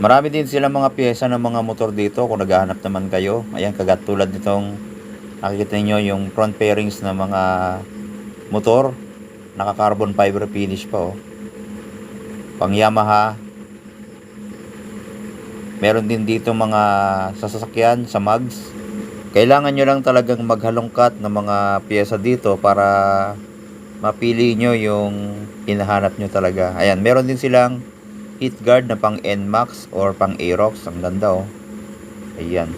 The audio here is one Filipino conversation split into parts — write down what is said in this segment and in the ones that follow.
Marami din sila mga pyesa ng mga motor dito kung naghahanap naman kayo. Ayan, kagatulad nitong nakikita niyo yung front fairings ng mga motor. Naka carbon fiber finish pa oh. Pang Yamaha. Meron din dito mga sasakyan sa mags. Kailangan nyo lang talagang maghalongkat ng mga pyesa dito para mapili nyo yung hinahanap nyo talaga. Ayan, meron din silang heat guard na pang NMAX or pang Aerox. Ang ganda oh. Ayan.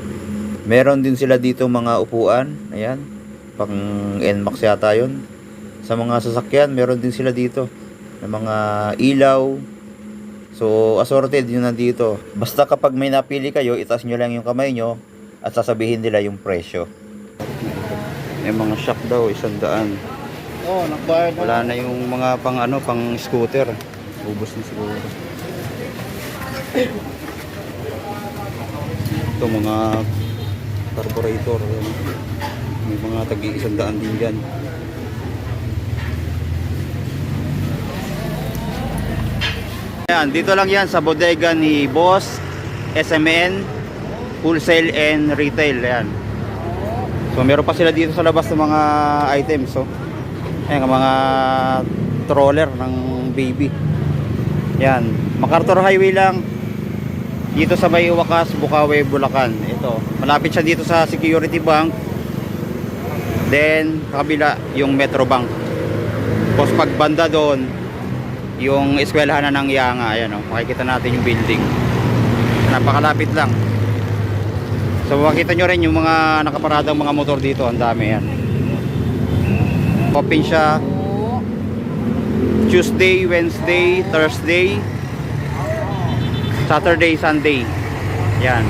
Meron din sila dito mga upuan. Ayan. Pang NMAX yata yun. Sa mga sasakyan, meron din sila dito ng mga ilaw. So, assorted yun nandito. Basta kapag may napili kayo, itaas nyo lang yung kamay nyo at sasabihin nila yung presyo. Yung mga shock daw, 100. Oh, nagbayad na. Wala na yung mga pang ano, pang scooter. Ubos na siguro. Ito mga carburetor. May mga tagi-100 din dyan. Ayan, dito lang yan sa bodega ni Boss SMN Wholesale and Retail. Ayan. So meron pa sila dito sa labas ng mga items. So ayan, mga stroller ng baby. Yan, MacArthur Highway lang. Dito sa may Wakas, Bukawi, Bulacan. Ito, malapit siya dito sa Security Bank. Then, kabila yung Metro Bank. Tapos pagbanda doon, yung eskwelahan na ng Yanga. Ayan o, makikita natin yung building. Napakalapit lang. So, makikita nyo rin yung mga nakaparadang mga motor dito. Ang dami yan. Open siya Tuesday, Wednesday, Thursday, Saturday, Sunday. Yan.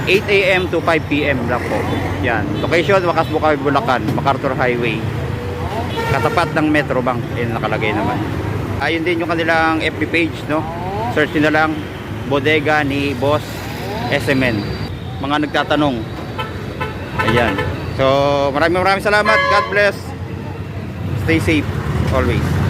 8 AM to 5 PM lang po. Yan. Location, Wakas, Bukawi, Bulacan, MacArthur Highway. Katapat ng Metro Bank. Yan nakalagay naman. Ayun din yung kanilang FB page, no? Search nyo na lang bodega ni Boss SMN. Mga nagtatanong. Ayan. So, maraming salamat. God bless. Stay safe always.